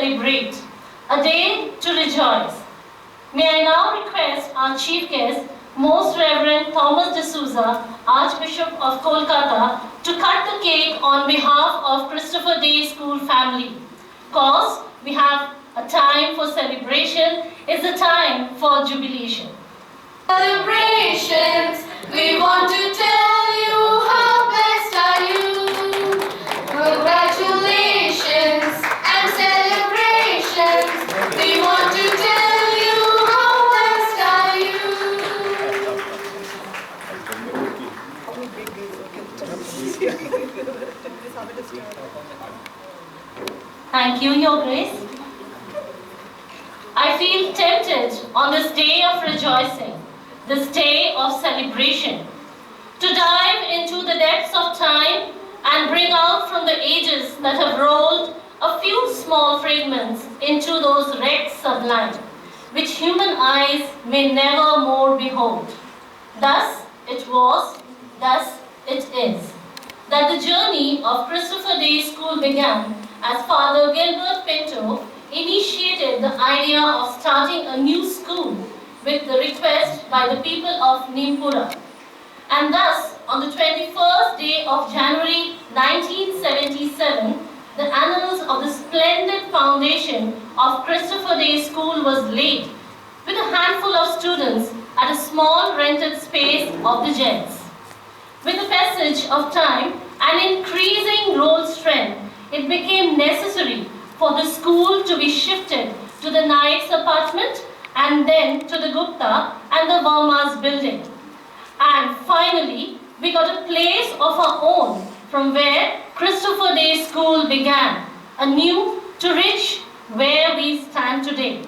celebrate, a day to rejoice. May I now request our Chief Guest, Most Reverend Thomas D'Souza, Archbishop of Kolkata, to cut the cake on behalf of Christopher Day School family. Cause we have a time for celebration, is a time for jubilation. Celebrations, we want to tell you how blessed are you. Congratulations and celebrations, we want to tell you how blessed are you. Thank you, Your Grace. I feel tempted on this day of rejoicing, this day of celebration, to dive into the depths of time and bring out from the ages that have rolled a few small fragments into those wrecks sublime, which human eyes may never more behold. Thus it was, thus it is, that the journey of Christopher Day School began as Father Gilbert Pinto initiated the idea of starting a new school with the request by the people of Nimpura. And thus, on the 21st day of January 1977, the annals of the splendid foundation of Christopher Day School was laid with a handful of students at a small rented space of the Gents. With the passage of time and increasing roll strength, it became necessary for the school to be shifted to the Naik's apartment and then to the Gupta and the Verma's building. And finally, we got a place of our own from where Christopher Day School began, anew to reach where we stand today.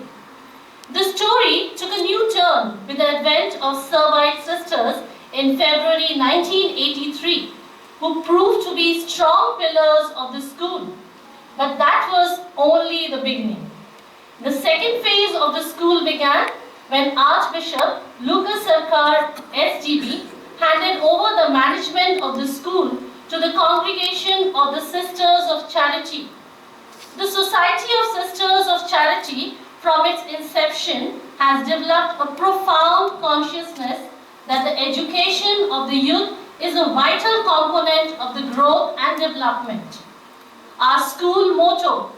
The story took a new turn with the advent of Servite sisters in February 1983, who proved to be strong pillars of the school. But that was only the beginning. The second phase of the school began when Archbishop Lucas Sarkar SDB handed over the management of the school to the Congregation of the Sisters of Charity. The Society of Sisters of Charity, from its inception, has developed a profound consciousness that the education of the youth is a vital component of the growth and development. Our school motto,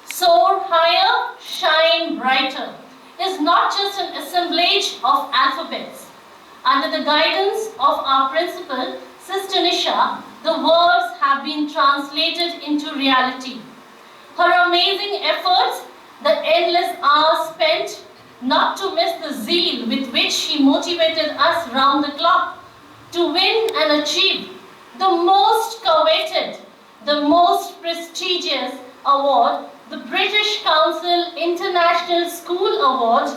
"Soar higher, shine brighter," is not just an assemblage of alphabets. Under the guidance of our principal, Sister Nisha, the words have been translated into reality. Her amazing efforts, the endless hours spent, not to miss the zeal with which she motivated us round the clock to win and achieve the most coveted, the most prestigious award, the British Council International School Award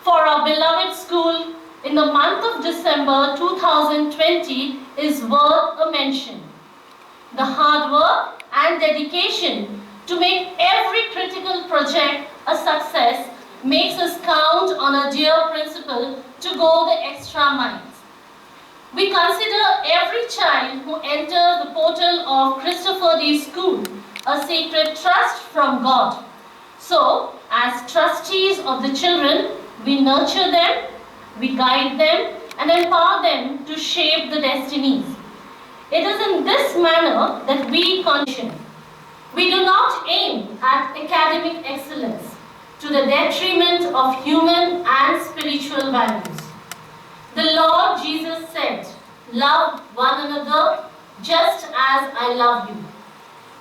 for our beloved school in the month of December 2020 is worth a mention. The hard work and dedication to make every critical project a success makes us count on our dear principal to go the extra miles. We consider every child who enters the portal of Christopher Day School a sacred trust from God. So, as trustees of the children, we nurture them, we guide them, and empower them to shape the destinies. It is in this manner that we condition. We do not aim at academic excellence to the detriment of human and spiritual values. The Lord Jesus said, "Love one another just as I love you."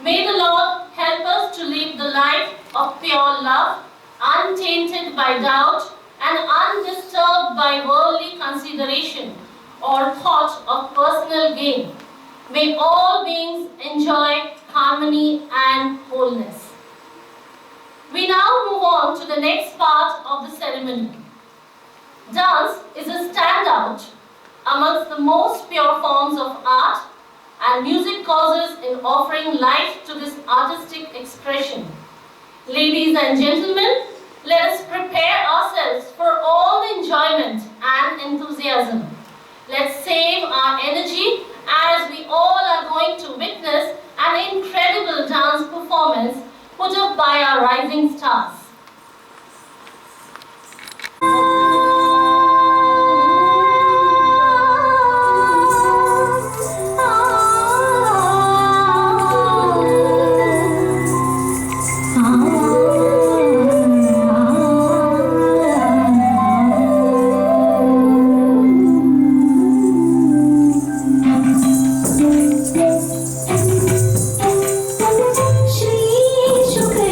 May the Lord help us to live the life of pure love, untainted by doubt and undisturbed by worldly consideration or thought of personal gain. May all beings enjoy harmony and wholeness. We now move on to the next part of the ceremony. Dance is a standout amongst the most pure forms of art, and music causes in offering life to this artistic expression. Ladies and gentlemen, let us prepare ourselves for all the enjoyment and enthusiasm. Let's save our energy as we all are going to witness an incredible dance performance put up by our rising stars. Shri Shukr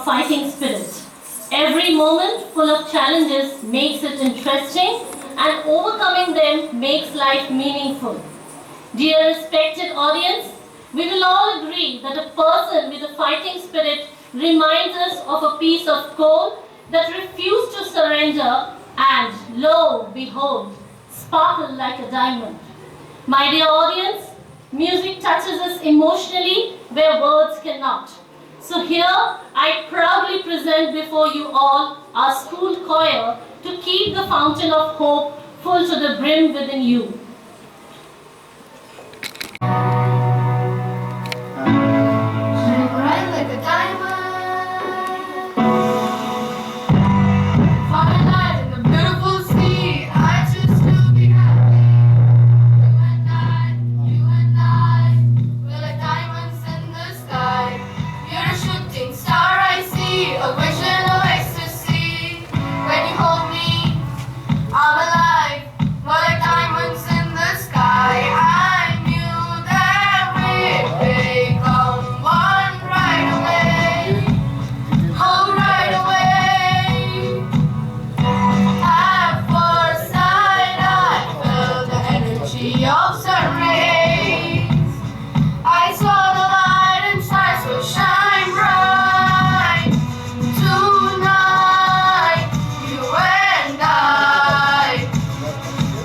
of fighting spirit. Every moment full of challenges makes it interesting, and overcoming them makes life meaningful. Dear respected audience, we will all agree that a person with a fighting spirit reminds us of a piece of coal that refused to surrender and, lo, behold, sparkle like a diamond. My dear audience, music touches us emotionally where words cannot. So here, I proudly present before you all our school choir to keep the fountain of hope full to the brim within you. Shine bright like a diamond. Fine light in the beautiful sea. I choose to be happy. You and I, we're like diamonds in the sky. You're a shooting star I see, a vision of ecstasy. When you hold me, I'm alive. We're like diamonds in the sky. I knew that we'd become one right away. Oh, right away. At first sight, I felt the energy of sun rays. I saw the light inside, so shine bright. Tonight, you and I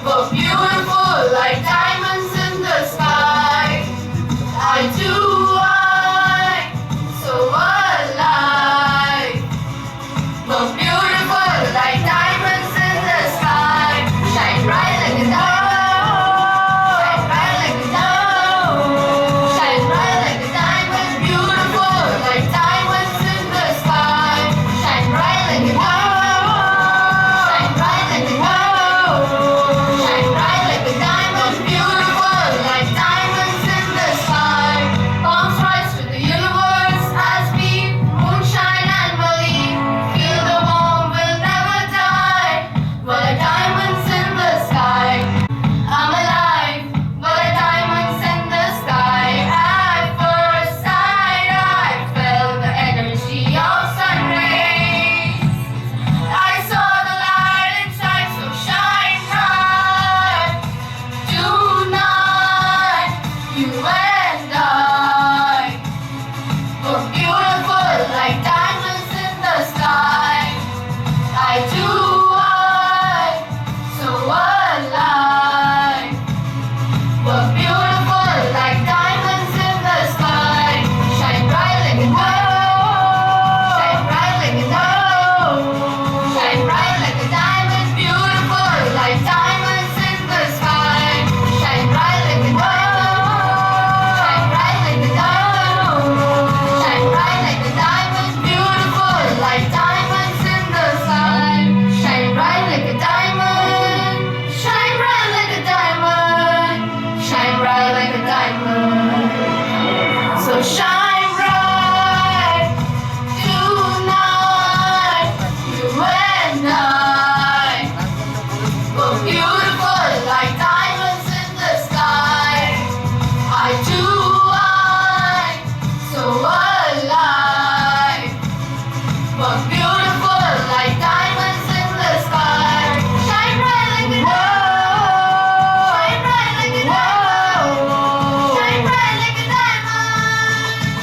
were beautiful like diamonds in the sky. I do, I so alive. We're beautiful like diamonds in the sky. Shine bright like a diamond. Shine bright like a diamond. Shine bright like a diamond. Beautiful like diamonds in the sky. Shine bright like a diamond. Shine bright like a diamond. Shine bright like a diamond. Beautiful like diamonds in the sky. Palms rise to the universe as we moonshine and believe. Feel the warmth will never die. We're like diamonds in the sky. I'm alive. We're like diamonds in the sky. At first sight, I felt the energy of sun rays. I saw the light inside, so shine bright. Tonight, you and I were beautiful like diamonds in the sky. I do, I so alive. We're beautiful like diamonds in the sky. Shine bright like a diamond. Shine bright like a diamond. Shine bright like a diamond. Beautiful like diamonds in the sky. Shine bright like a diamond. Shine bright like a diamond. Shine bright like a diamond. Beautiful like diamonds in the sky. Shine bright like a diamond. Shine bright like a diamond. Shine bright like a diamond. So shine bright tonight. You and I were beautiful like diamonds in the sky. I do, I so alive. We're beautiful like diamonds in the sky. Shine bright like a diamond. Shine bright like a diamond. Shine bright like a diamond.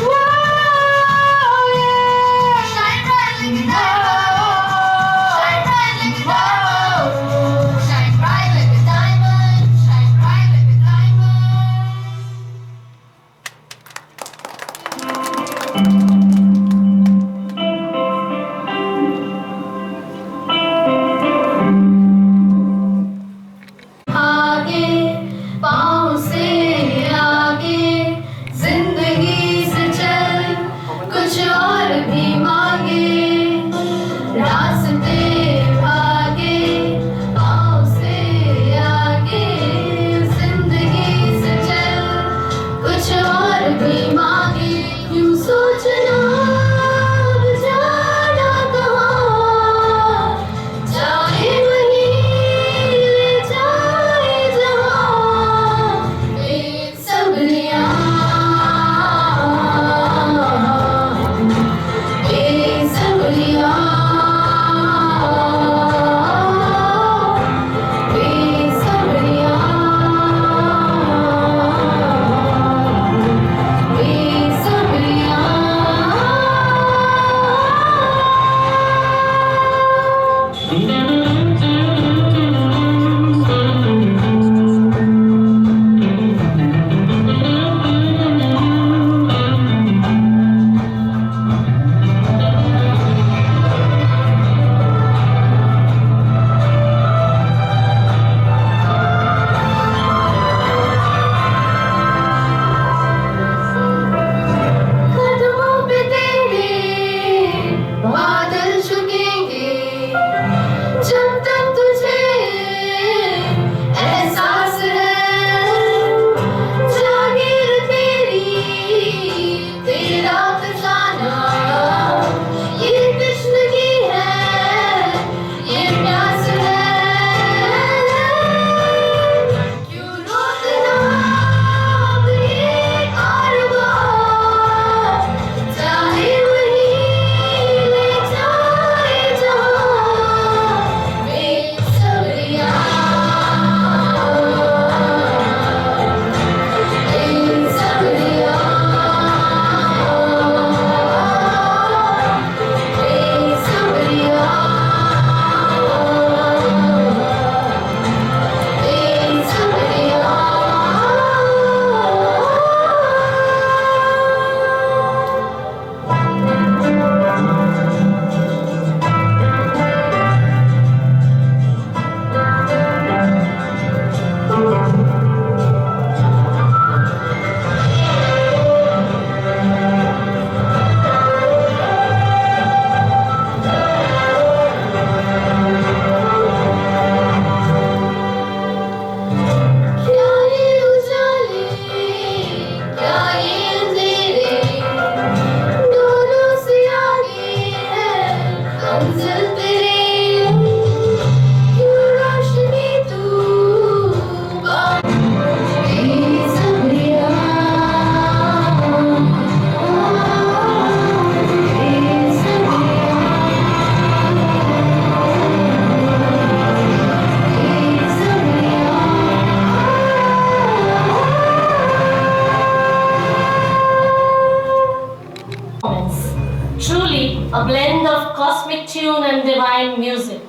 a blend of cosmic tune and divine music.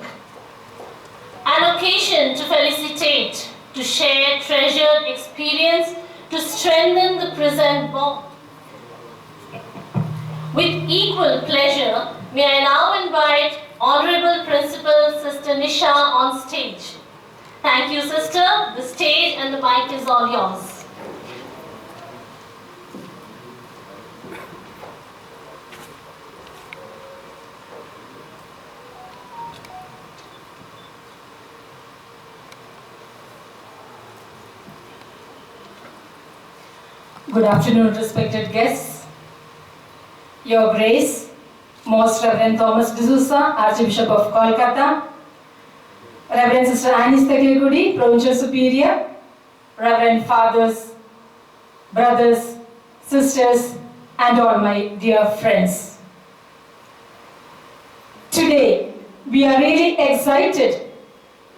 An occasion to felicitate, to share treasured experience, to strengthen the present bond. With equal pleasure, may I now invite Honorable Principal Sister Nisha on stage. Thank you, Sister. The stage and the mic is all yours. Good afternoon, respected guests. Your Grace, Most Reverend Thomas D'Souza, Archbishop of Kolkata, Reverend Sister Annie Steklegudi, Provincial Superior, Reverend Fathers, brothers, sisters, and all my dear friends. Today, we are really excited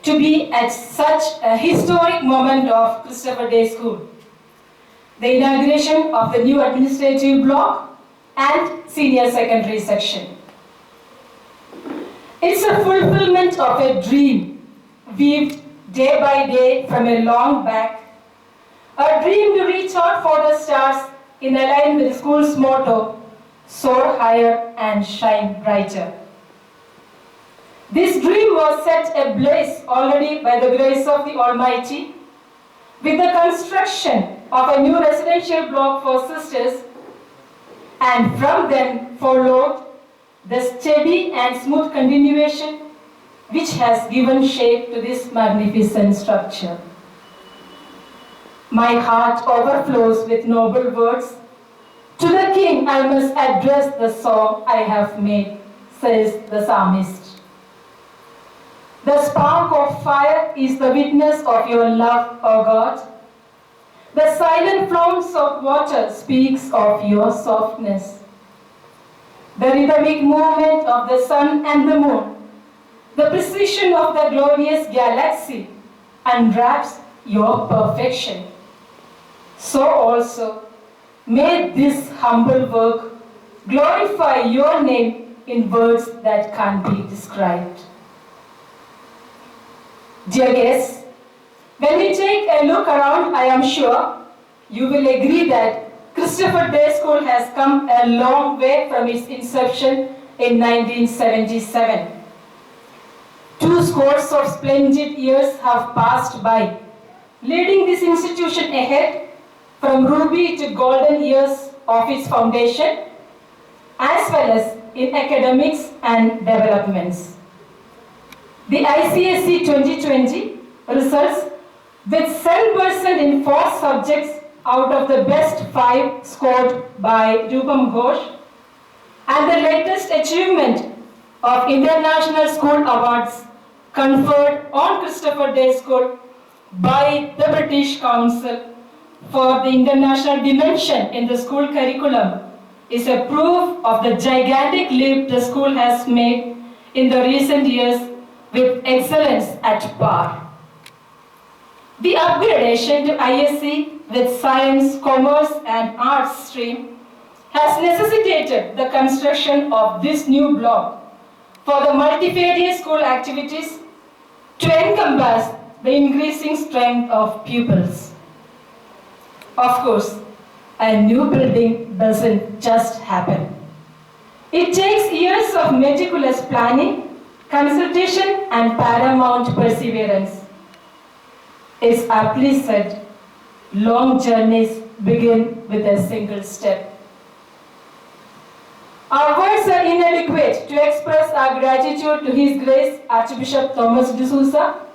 to be at such a historic moment of Christopher Day School, the inauguration of the new administrative block and senior secondary section. It's a fulfillment of a dream weaved day by day from a long back, a dream to reach out for the stars in line with the school's motto, soar higher and shine brighter. This dream was set ablaze already by the grace of the Almighty with the construction of a new residential block for sisters, and from them followed the steady and smooth continuation which has given shape to this magnificent structure. My heart overflows with noble words. To the King I must address the song I have made, says the psalmist. The spark of fire is the witness of your love, O God. The silent flounce of water speaks of your softness. The rhythmic movement of the sun and the moon, the precision of the glorious galaxy unwraps your perfection. So also, may this humble work glorify your name in words that can't be described. Dear guests, when we take a look around, I am sure you will agree that Christopher Day School has come a long way from its inception in 1977. 2 scores of splendid years have passed by, leading this institution ahead from ruby to golden years of its foundation, as well as in academics and developments. The ICSE 2020 results with 7% in 4 subjects out of the best 5 scored by Rupam Ghosh, and the latest achievement of International School Awards conferred on Christopher Day School by the British Council for the international dimension in the school curriculum is a proof of the gigantic leap the school has made in the recent years with excellence at par. The upgradation to ISC with science, commerce and arts stream has necessitated the construction of this new block for the multifarious school activities to encompass the increasing strength of pupils. Of course, a new building doesn't just happen. It takes years of meticulous planning, consultation and paramount perseverance. It's aptly said, long journeys begin with a single step. Our words are inadequate to express our gratitude to His Grace Archbishop Thomas D'Souza,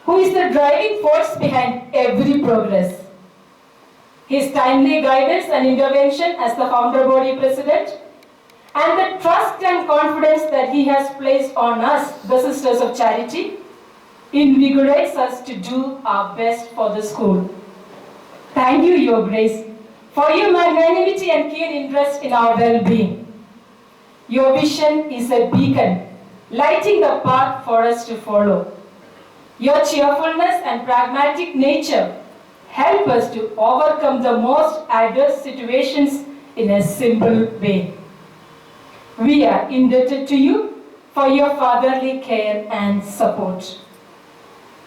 who is the driving force behind every progress. His timely guidance and intervention as the founder body president, and the trust and confidence that he has placed on us, the Sisters of Charity, invigorates us to do our best for the school. Thank you, Your Grace, for your magnanimity and keen interest in our well-being. Your vision is a beacon, lighting the path for us to follow. Your cheerfulness and pragmatic nature help us to overcome the most adverse situations in a simple way. We are indebted to you for your fatherly care and support.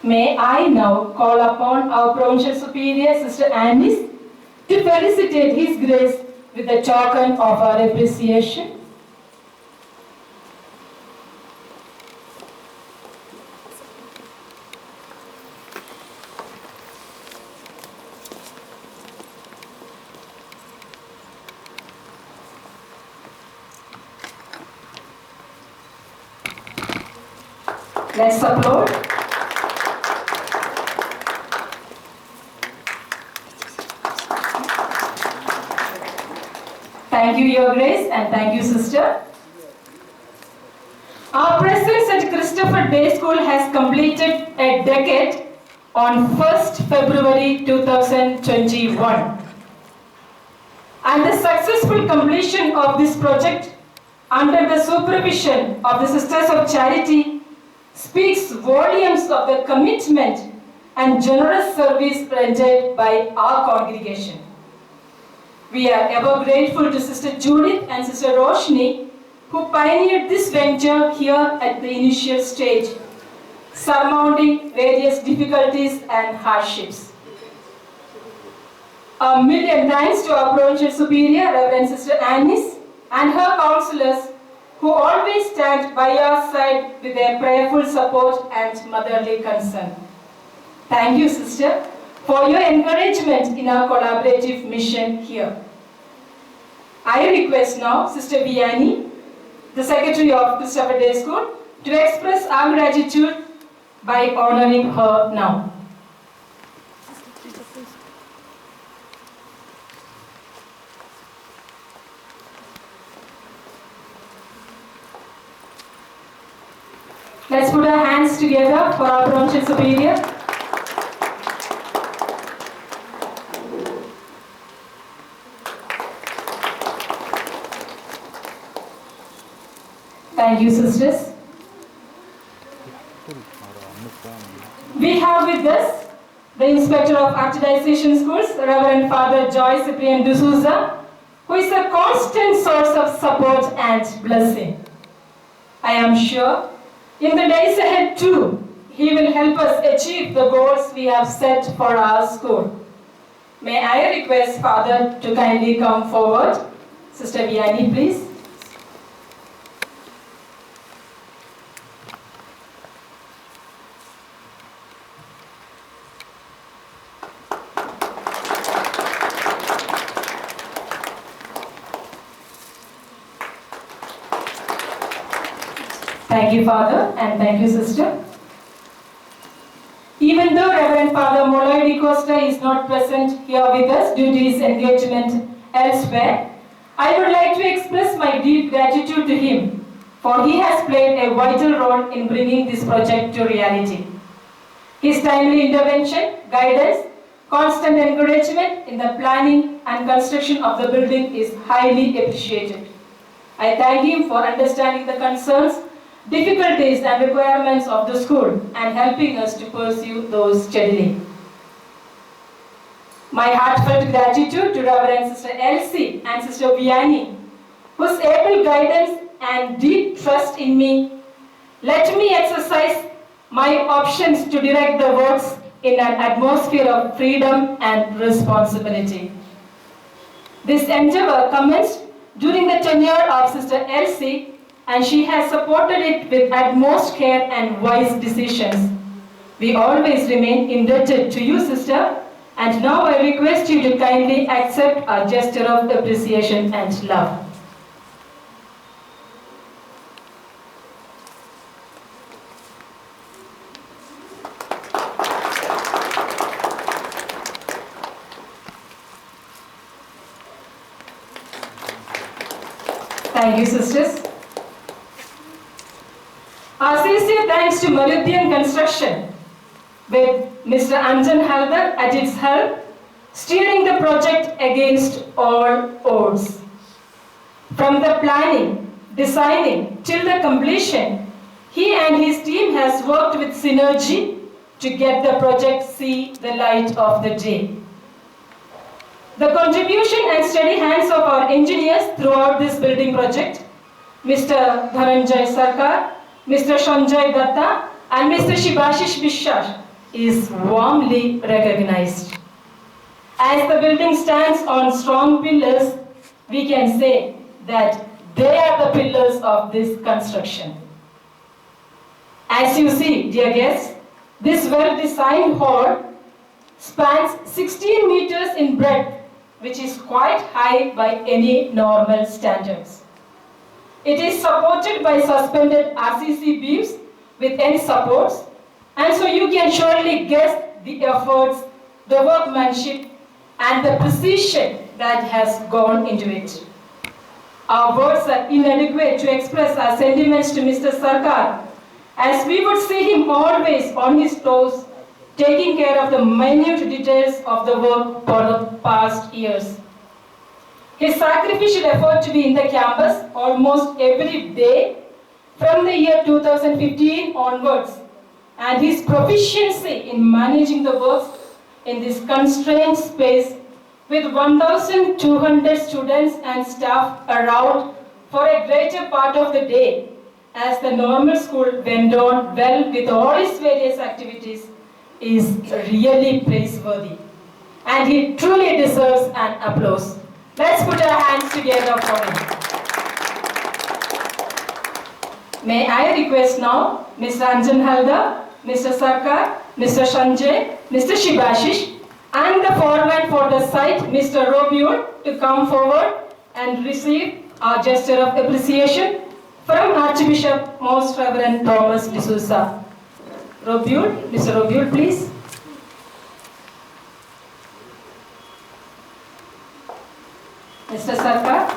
May I now call upon our Provincial Superior, Sister Annis, to felicitate His Grace with a token of our appreciation. Let's applaud. Thank you, Your Grace, and thank you, Sister. Our presence at Christopher Day School has completed a decade on 1st February 2021. And the successful completion of this project under the supervision of the Sisters of Charity speaks volumes of the commitment and generous service rendered by our congregation. We are ever grateful to Sister Judith and Sister Roshni, who pioneered this venture here at the initial stage, surmounting various difficulties and hardships. A million thanks to our Provincial Superior, Reverend Sister Annis, and her counselors, who always stand by our side with their prayerful support and motherly concern. Thank you, Sister, for your encouragement in our collaborative mission here. I request now Sister Vianney, the Secretary of Christopher Day School, to express our gratitude by honoring her now. Let's put our hands together for our Provincial Superior. Thank you, sisters. We have with us the Inspector of Archdiocese Schools, Reverend Father Joy Cyprian D'Souza, who is a constant source of support and blessing. I am sure in the days ahead too, he will help us achieve the goals we have set for our school. May I request Father to kindly come forward. Sister Vianney, please. Thank you, Father, and thank you, Sister. Even though Reverend Father Molloy Di Costa is not present here with us due to his engagement elsewhere, I would like to express my deep gratitude to him, for he has played a vital role in bringing this project to reality. His timely intervention, guidance, constant encouragement in the planning and construction of the building is highly appreciated. I thank him for understanding the concerns, difficulties and requirements of the school and helping us to pursue those steadily. My heartfelt gratitude to Reverend Sister Elsie and Sister Vianney, whose able guidance and deep trust in me let me exercise my options to direct the works in an atmosphere of freedom and responsibility. This endeavor commenced during the tenure of Sister Elsie, and she has supported it with utmost care and wise decisions. We always remain indebted to you, Sister, and now I request you to kindly accept our gesture of appreciation and love. Thank you, sisters. Our sincere thanks to Marudian Construction, with Mr. Anjan Haldar at its help, steering the project against all odds. From the planning, designing, till the completion, he and his team has worked with synergy to get the project see the light of the day. The contribution and steady hands of our engineers throughout this building project Mr. Dhananjay Sarkar, Mr. Sanjay Datta, and Mr. Shibashish Bishar is warmly recognized. As the building stands on strong pillars, we can say that they are the pillars of this construction. As you see, dear guests, this well-designed hall spans 16 meters in breadth, which is quite high by any normal standards. It is supported by suspended RCC beams with end supports, and so you can surely guess the efforts, the workmanship, and the precision that has gone into it. Our words are inadequate to express our sentiments to Mr. Sarkar, as we would see him always on his toes, taking care of the minute details of the work for the past years. His sacrificial effort to be in the campus almost every day from the year 2015 onwards, and his proficiency in managing the works in this constrained space with 1,200 students and staff around for a greater part of the day, as the normal school went on well with all its various activities, is really praiseworthy. And he truly deserves an applause. Let's put our hands together for him. May I request now Mr. Anjan Halda, Mr. Sarkar, Mr. Sanjay, Mr. Shibashish, and the foreman for the site, Mr. Robiul, to come forward and receive our gesture of appreciation from Archbishop Most Reverend Thomas D'Souza. Robiul, Mr. Robiul, please. Mr. Sarkar.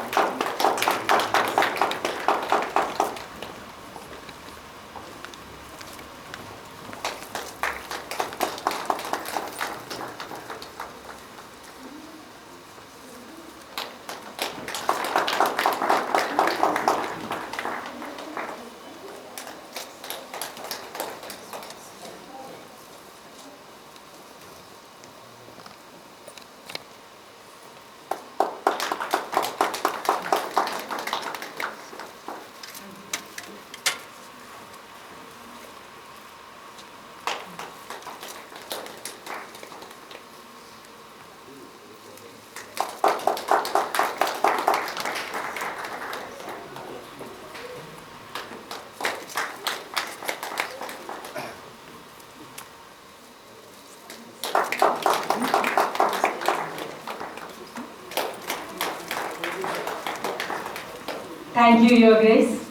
Thank you, Your Grace.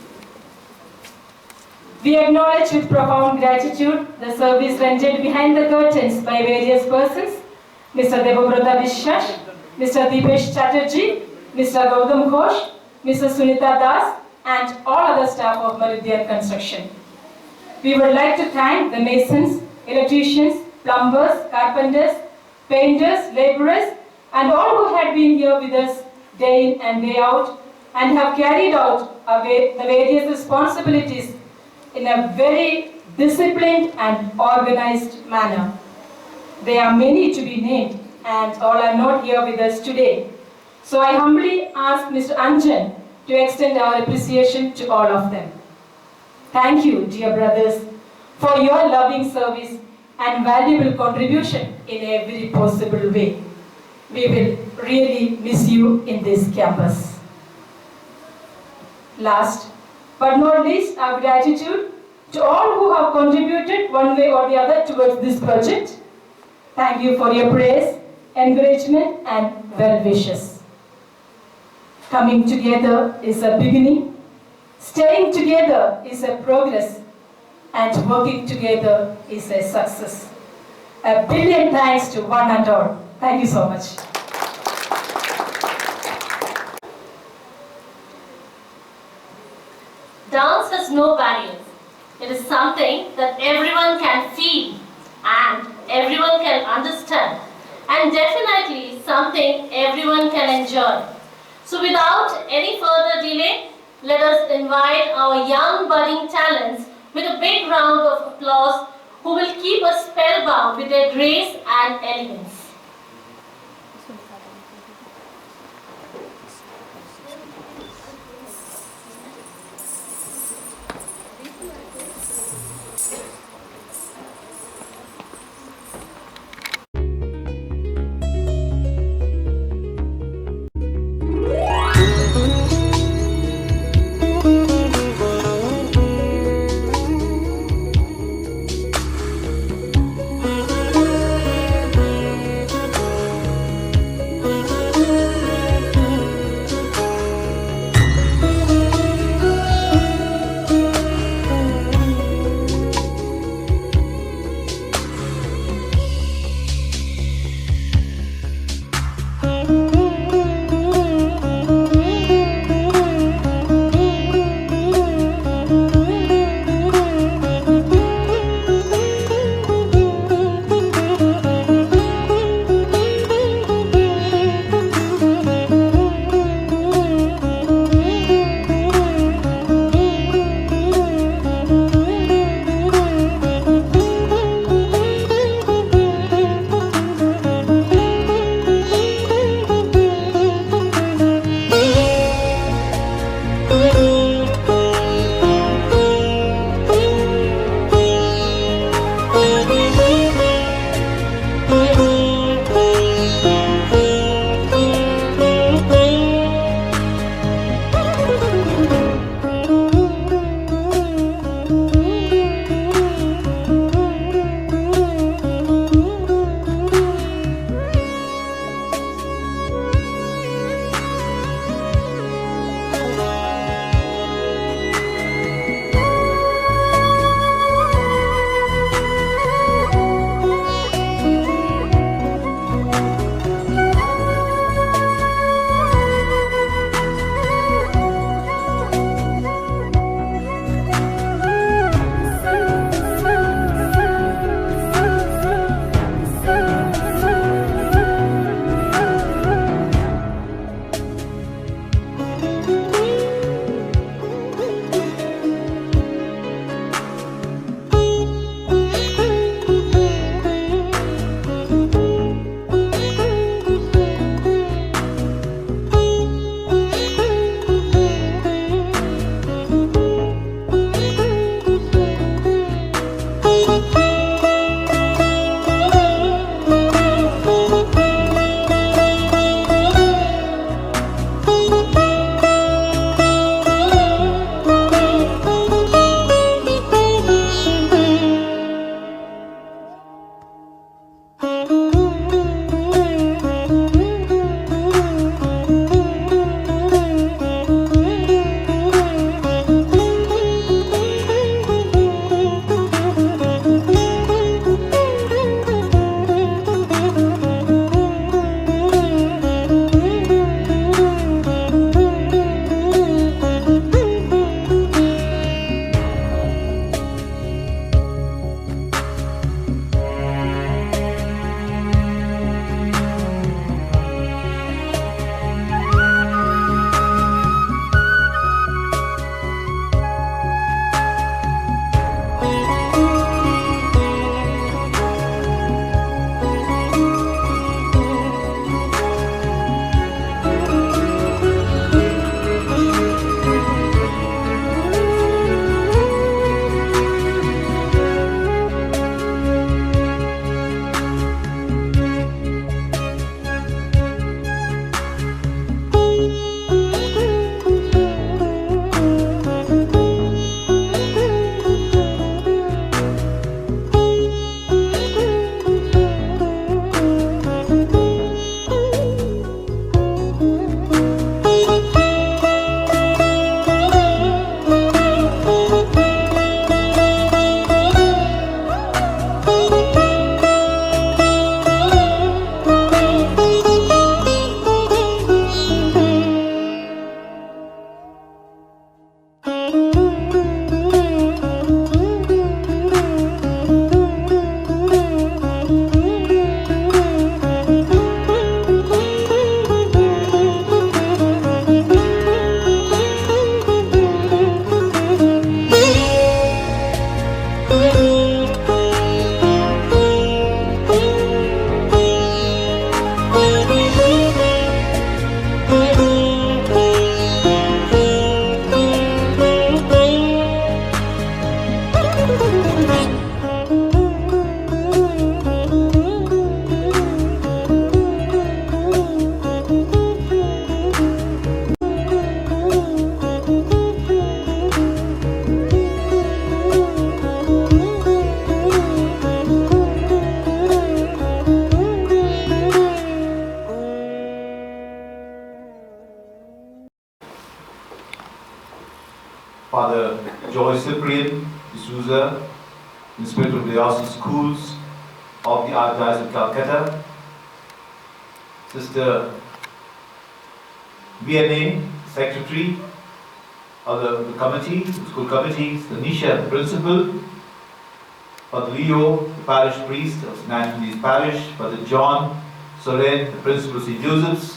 We acknowledge with profound gratitude the service rendered behind the curtains by various persons, Mr. Debabrata Vishwash, Mr. Deepesh Chatterjee, Mr. Gautam Ghosh, Mrs. Sunita Das, and all other staff of Meridian Construction. We would like to thank the masons, electricians, plumbers, carpenters, painters, laborers, and all who had been here with us day in and day out, and have carried out the various responsibilities in a very disciplined and organized manner. There are many to be named, and all are not here with us today. So I humbly ask Mr. Anjan to extend our appreciation to all of them. Thank you, dear brothers, for your loving service and valuable contribution in every possible way. We will really miss you in this campus. Last but not least, our gratitude to all who have contributed one way or the other towards this project. Thank you for your praise, encouragement, and well wishes. Coming together is a beginning, staying together is a progress, and working together is a success. A billion thanks to one and all. Thank you so much. Dance has no barriers. It is something that everyone can feel and everyone can understand, and definitely something everyone can enjoy. So without any further delay, let us invite our young budding talents with a big round of applause, who will keep us spellbound with their grace and elegance. Father Joy Cyprian D'Souza, Inspector of the Diocese Schools of the Archdiocese of Calcutta, Sister VNA, Secretary of the committee, the school committee, Sister Nisha, the Principal, Father Leo, the Parish Priest of St. Anthony's Parish, Father John Soren, the Principal of St. Joseph's,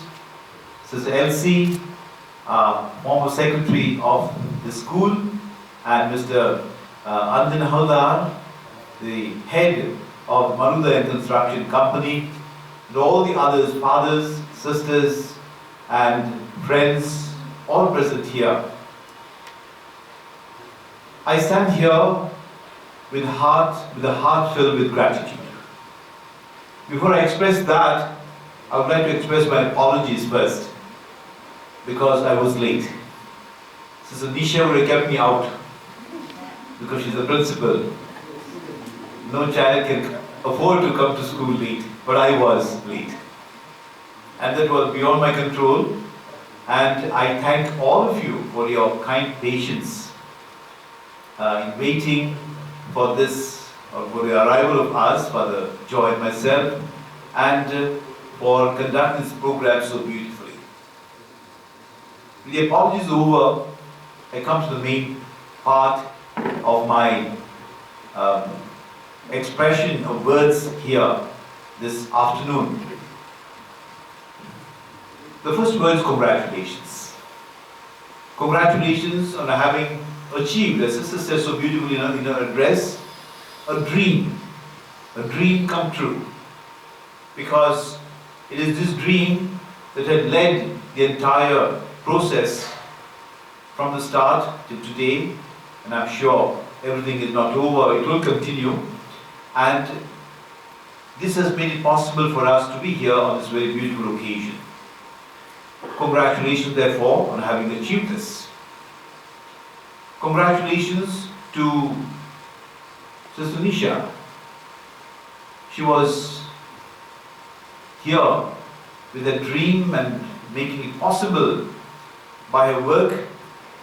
Sister Elsie, former Secretary of the school, and Mr. Anjan Haldar, the head of the Maruda and Construction Company, and all the others, fathers, sisters, and friends, all present here. I stand here with a heart filled with gratitude. Before I express that, I would like to express my apologies first, because I was late. Sister Nisha would have kept me out, because she's the principal. No child can afford to come to school late, but I was late. And that was beyond my control. And I thank all of you for your kind patience in waiting for this, or for the arrival of us, Father Joy and myself, and for conducting this program so beautifully. With the apologies over, I come to the main part of my expression of words here this afternoon. The first word is congratulations. Congratulations on having achieved, as Sister says so beautifully in her address, a dream come true. Because it is this dream that had led the entire process from the start till today, and I'm sure everything is not over, it will continue. And this has made it possible for us to be here on this very beautiful occasion. Congratulations, therefore, on having achieved this. Congratulations to Sister Nisha. She was here with a dream and making it possible by her work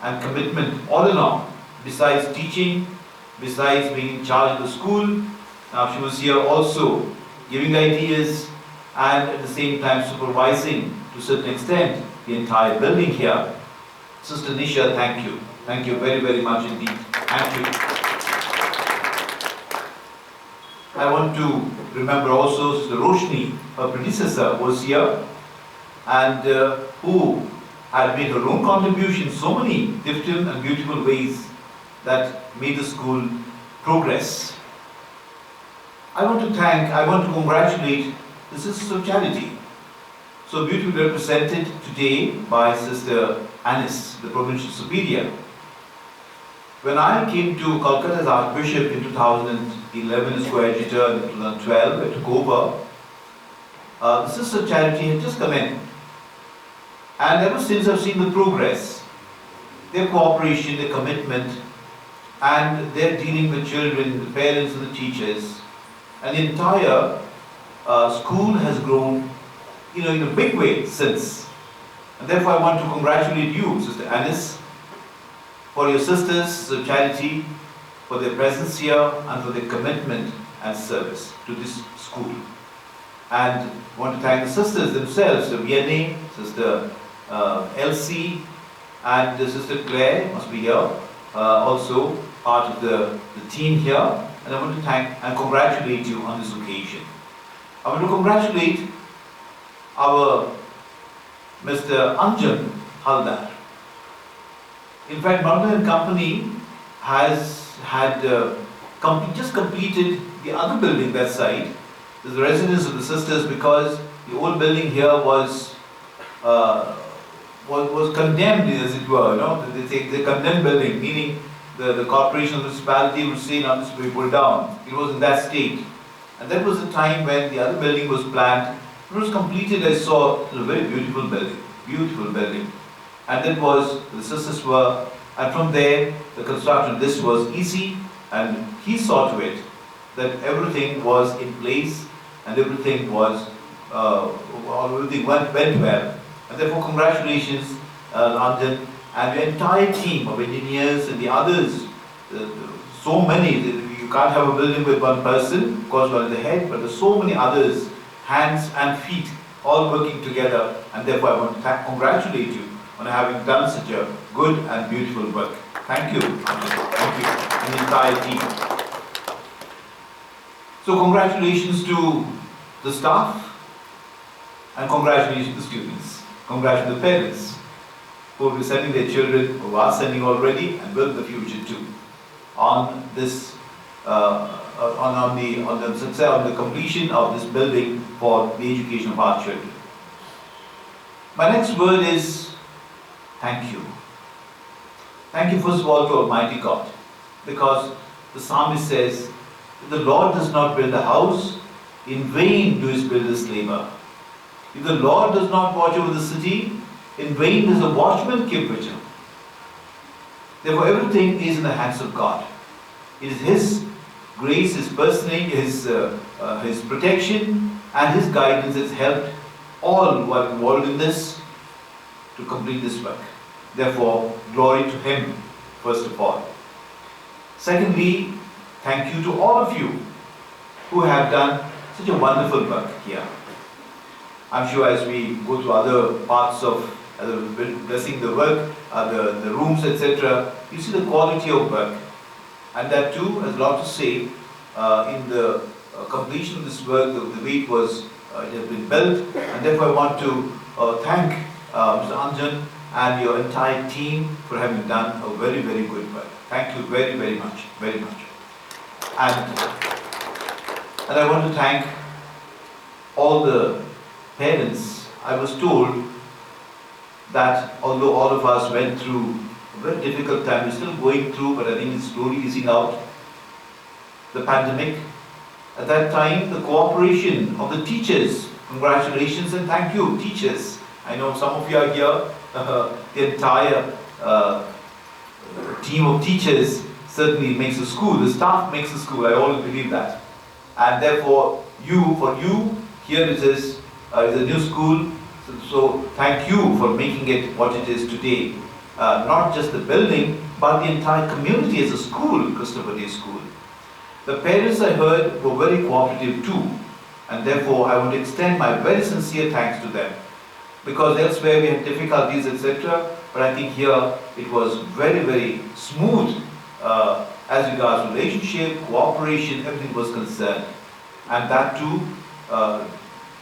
and commitment all along. Besides teaching, besides being in charge of the school, now she was here also giving ideas and at the same time supervising to a certain extent the entire building here. Sister Nisha, thank you. Thank you very, very much indeed. Thank you. I want to remember also Sister Roshni, her predecessor, was here, and who had made her own contribution in so many different and beautiful ways that made the school progress. I want to congratulate the Sisters of Charity, so beautifully represented today by Sister Anis, the Provincial Superior. When I came to Calcutta as Archbishop in 2011 as coadjutor, in 2012 I took over, the Sisters of Charity had just come in. And ever since I've seen the progress, their cooperation, their commitment, and their dealing with children, the parents and the teachers, and the entire school has grown in a big way since. And therefore I want to congratulate you, Sister Anis, for your Sisters of Charity, for their presence here and for their commitment and service to this school. And I want to thank the sisters themselves, Sister VNA, Sister Elsie, and Sister Claire must be here, also part of the team here. And I want to thank and congratulate you on this occasion. I want to congratulate our Mr. Anjan Haldar. In fact, Maruda and Company has had just completed the other building that side. There's the residence of the sisters, because the old building here was condemned, as it were. They say the condemned building, meaning the corporation, the municipality would say, now this will be pulled down. It was in that state. And that was the time when the other building was planned. It was completed, I saw, it was a very beautiful building. And that was, the sisters were, and from there, the construction of this was easy, and he saw to it that everything was in place, and everything was, everything went well. And therefore, congratulations, Anjan, and the entire team of engineers and the others, so many, you can't have a building with one person, of course one is the head, but there's so many others, hands and feet, all working together, and therefore I want to congratulate you on having done such a good and beautiful work. Thank you, thank you, and the entire team. So congratulations to the staff, and congratulations to the students, congratulations to the parents, who will be sending their children, who are sending already, and will in the future too, on this, on the success, on the completion of this building for the education of our children. My next word is thank you. Thank you first of all to Almighty God, because the psalmist says, if the Lord does not build a house, in vain do his builders labor. If the Lord does not watch over the city, in vain does the watchman keep vigil. Therefore, everything is in the hands of God. It is His grace, His personage, His protection, and His guidance has helped all who are involved in this to complete this work. Therefore, glory to Him, first of all. Secondly, thank you to all of you who have done such a wonderful work here. I'm sure as we go to other parts of blessing the work, the rooms, etc., you see the quality of work. And that too has a lot to say in the completion of this work, the way it has been built. And therefore I want to thank Mr. Anjan and your entire team for having done a very, very good work. Thank you very, very much, very much. And I want to thank all the parents. I was told that although all of us went through a very difficult time, we're still going through, but I think it's slowly easing out, the pandemic. At that time, the cooperation of the teachers, congratulations and thank you, teachers. I know some of you are here, the entire team of teachers certainly makes the school, the staff makes the school, I always believe that. And therefore, for you, here it is a new school, so thank you for making it what it is today. Not just the building, but the entire community as a school, Christopher Day School. The parents I heard were very cooperative too, and therefore I want to extend my very sincere thanks to them. Because elsewhere we had difficulties, etc., but I think here it was very, very smooth as regards relationship, cooperation, everything was concerned. And that too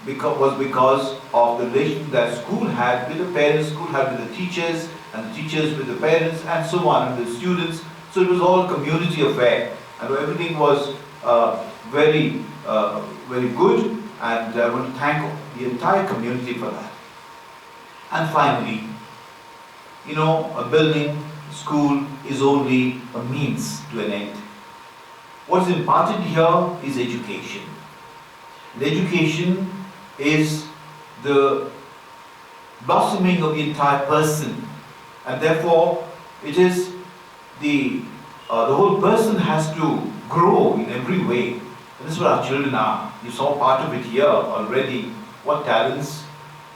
was because of the relation that school had with the parents, school had with the teachers, and the teachers with the parents, and so on, and the students. So it was all a community affair, and everything was very, very good, and I want to thank the entire community for that. And finally, you know, a building, school is only a means to an end. What is imparted here is education. And education is the blossoming of the entire person, and therefore it is the whole person has to grow in every way. And this is what our children are. You saw part of it here already. What talents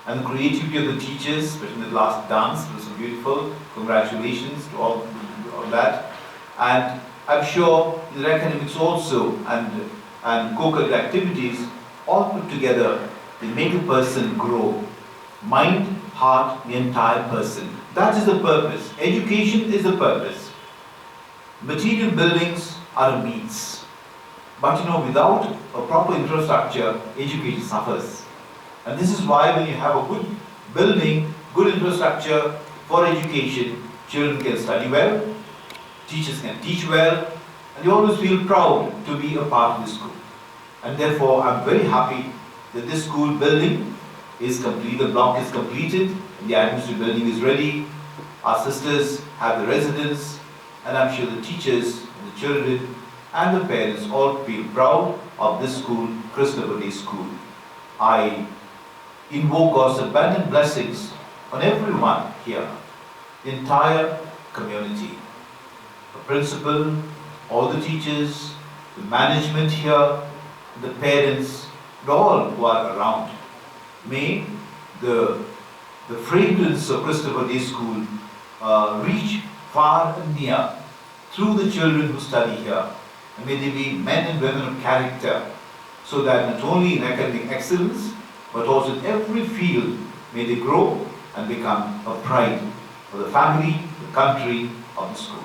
and the creativity of the teachers, especially in the last dance, it was so beautiful. Congratulations to all that. And I'm sure in the academics also and co-curricular activities, all put together, they make a person grow. Mind, heart, the entire person. That is the purpose. Education is the purpose. Material buildings are a means. But you know, without a proper infrastructure, education suffers. And this is why when you have a good building, good infrastructure for education, children can study well, teachers can teach well, and you always feel proud to be a part of this school. And therefore, I'm very happy that this school building is complete, the block is completed, and the administrative building is ready. Our sisters have the residence, and I'm sure the teachers, and the children, and the parents all feel proud of this school, Christopher Day School. I invoke God's abundant blessings on everyone here, the entire community, the principal, all the teachers, the management here, the parents, and all who are around. May the fragrance of Christopher Day School reach far and near through the children who study here. And may they be men and women of character, so that not only in academic excellence, but also in every field, may they grow and become a pride for the family, the country, of the school.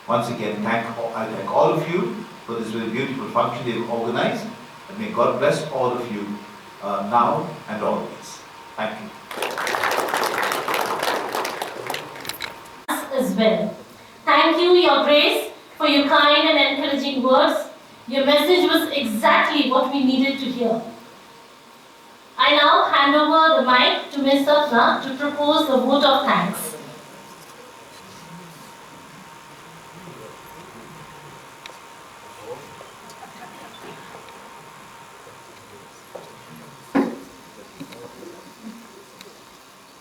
Once again, I thank all of you for this very beautiful function they have organized, and may God bless all of you now and always. Thank you. As well. Thank you, Your Grace, for your kind and encouraging words. Your message was exactly what we needed to hear. I now hand over the mic to Ms. Sapna to propose the vote of thanks.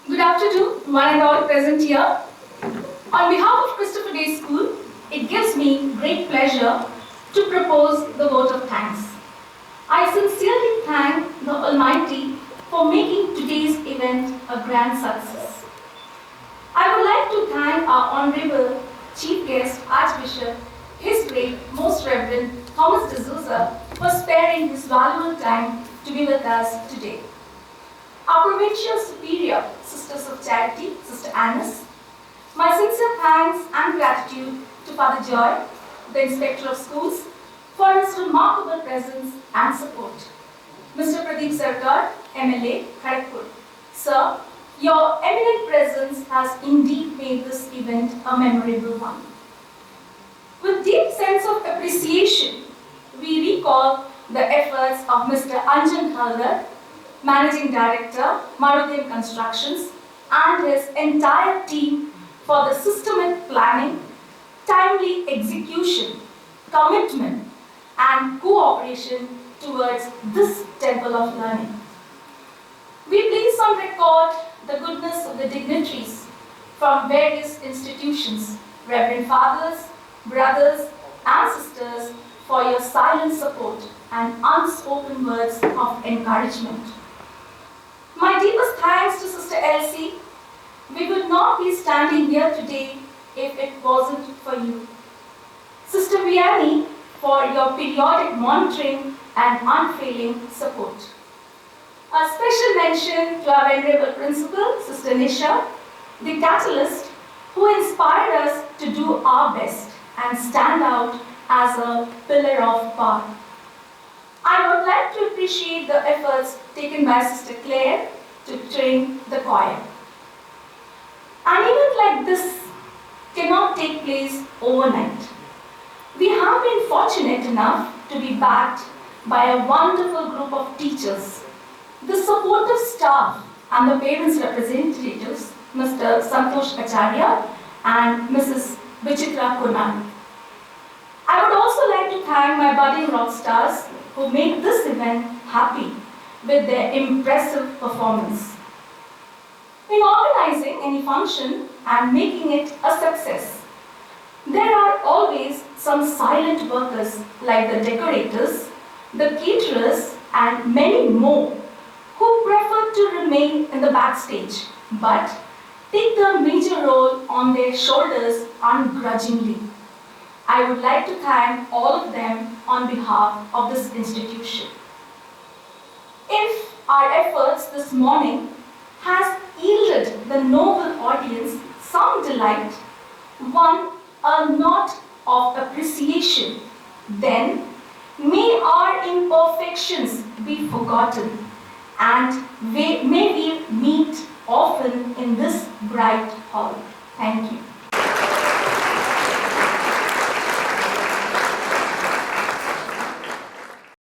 Good afternoon, one and all present here. On behalf of Christopher Day School, it gives me great pleasure to propose the vote of thanks. I sincerely thank the Almighty for making today's event a grand success. I would like to thank our Honorable Chief Guest, Archbishop, His Great Most Reverend Thomas D'Souza, for sparing his valuable time to be with us today. Our Provincial Superior, Sisters of Charity, Sister Annis. My sincere thanks and gratitude to Father Joy, the Inspector of Schools, for his remarkable presence and support. Mr. Pradeep Sarkar, MLA, Kharagpur. Sir, your eminent presence has indeed made this event a memorable one. With deep sense of appreciation, we recall the efforts of Mr. Anjan Halder, Managing Director, Marutim Constructions, and his entire team for the systematic planning, timely execution, commitment, and cooperation towards this temple of learning. We place on record the goodness of the dignitaries from various institutions, Reverend Fathers, brothers, and sisters, for your silent support and unspoken words of encouragement. My deepest thanks to Sister Elsie. We would not be standing here today if it wasn't for you. Sister Vianney, for your periodic monitoring and unfailing support. A special mention to our Venerable Principal, Sister Nisha, the catalyst who inspired us to do our best and stand out as a pillar of power. I would like to appreciate the efforts taken by Sister Claire to train the choir. An event like this cannot take place overnight. We have been fortunate enough to be backed by a wonderful group of teachers, the supportive staff and the parents' representatives, Mr. Santosh Acharya and Mrs. Vichitra Kunal. I would also like to thank my budding rock stars who made this event happy with their impressive performance. In organizing any function and making it a success, there are always some silent workers like the decorators, the caterers, and many more who prefer to remain in the backstage but take the major role on their shoulders ungrudgingly. I would like to thank all of them on behalf of this institution. If our efforts this morning has yielded the noble audience some delight, won a note of appreciation, then may our imperfections be forgotten and may we meet often in this bright hall. Thank you.